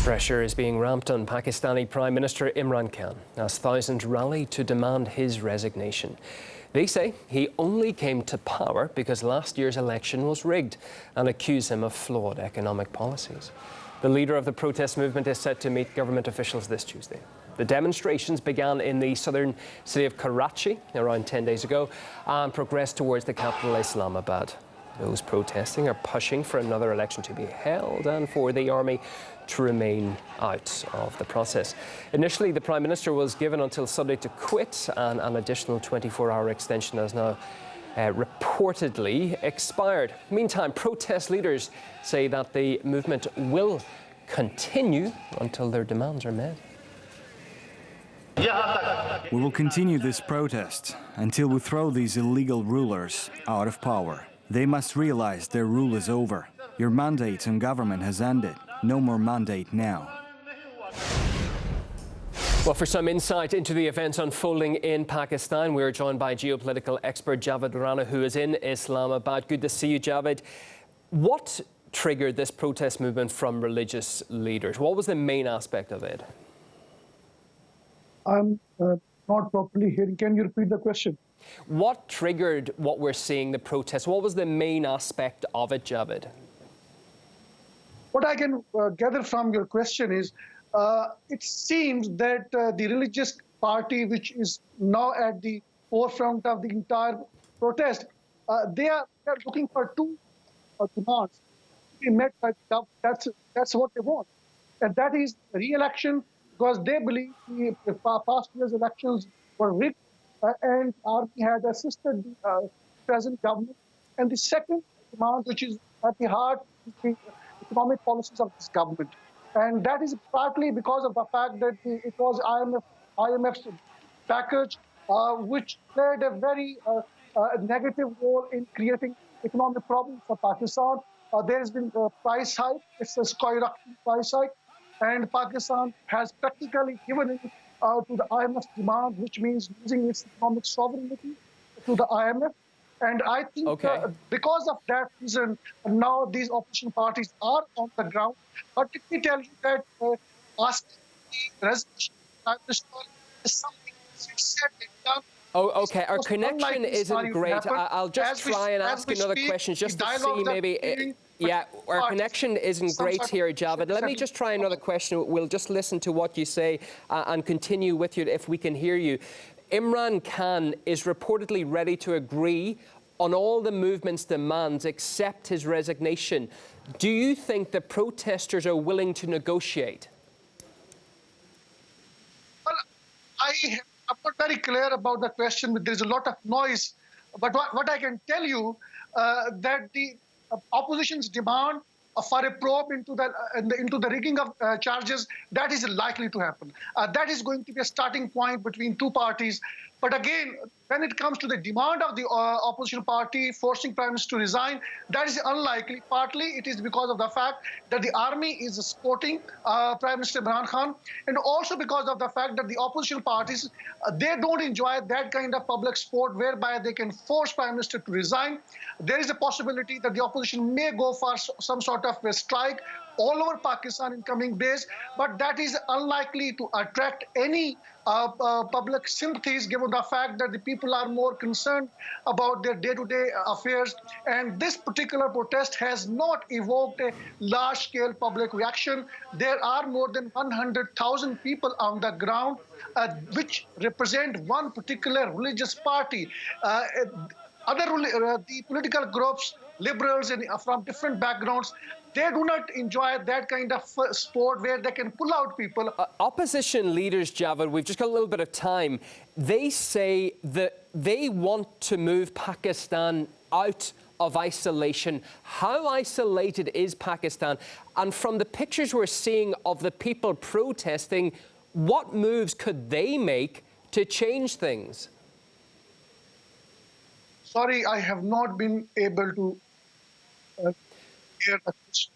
Pressure is being ramped on Pakistani Prime Minister Imran Khan as thousands rally to demand his resignation. They say he only came to power because last year's election was rigged and accuse him of flawed economic policies. The leader of the protest movement is set to meet government officials this Tuesday. The demonstrations began in the southern city of Karachi around 10 days ago and progressed towards the capital, Islamabad. Those protesting are pushing for another election to be held and for the army to remain out of the process. Initially, the Prime Minister was given until Sunday to quit, and an additional 24-hour extension has now reportedly expired. Meantime, protest leaders say that the movement will continue until their demands are met. We will continue this protest until we throw these illegal rulers out of power. They must realize their rule is over. Your mandate in government has ended. No more mandate now. Well, for some insight into the events unfolding in Pakistan, we are joined by geopolitical expert JAVED RANA, who is in Islamabad. Good to see you, JAVED. What triggered this protest movement from religious leaders? What was the main aspect of it? I'm not properly hearing. Can you repeat the question? What triggered what we're seeing, the protest? What was the main aspect of it, JAVED? What I can gather from your question is, it seems that the religious party, which is now at the forefront of the entire protest, they are looking for two demands to be met by the government. That's what they want. And that is re-election, because they believe the past year's elections were rigged and army had assisted the present government. And the second demand, which is at the heart, is the economic policies of this government. And that is partly because of the fact that it was IMF's package, which played a very negative role in creating economic problems for Pakistan. There has been a price hike. It's a skyrocketing price hike. And Pakistan has practically given in to the IMF's demand, which means losing its economic sovereignty to the IMF. And I think because of that reason, now these opposition parties are on the ground. But let me tell you that asking the resolution is something that's said and done. Oh, okay. Our connection isn't great. I'll just try and ask another question just to see maybe. Yeah, our connection isn't great here, JAVED. Let me just try another question. We'll just listen to what you say and continue with you if we can hear you. Imran Khan is reportedly ready to agree on all the movement's demands except his resignation. Do you think the protesters are willing to negotiate? Well, I'm not very clear about the question, but there's a lot of noise. But what I can tell you that the opposition's demand for a probe into the rigging of charges, that is likely to happen. That is going to be a starting point between two parties. But again, when it comes to the demand of the opposition party forcing Prime Minister to resign, that is unlikely. Partly it is because of the fact that the army is supporting Prime Minister Imran Khan, and also because of the fact that the opposition parties, they don't enjoy that kind of public support whereby they can force Prime Minister to resign. There is a possibility that the opposition may go for some sort of a strike all over Pakistan in coming days, but that is unlikely to attract any public sympathies, given the fact that the people are more concerned about their day-to-day affairs. And this particular protest has not evoked a large-scale public reaction. There are more than 100,000 people on the ground, which represent one particular religious party. The political groups, liberals from different backgrounds, they do not enjoy that kind of sport where they can pull out people. Opposition leaders, JAVED, we've just got a little bit of time. They say that they want to move Pakistan out of isolation. How isolated is Pakistan? And from the pictures we're seeing of the people protesting, what moves could they make to change things? Sorry, I have not been able to hear the question.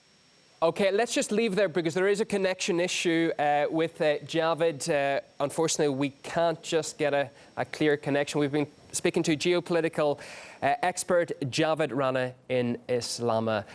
Okay, let's just leave there because there is a connection issue with JAVED. Unfortunately, we can't just get a clear connection. We've been speaking to geopolitical expert JAVED RANA in Islamabad.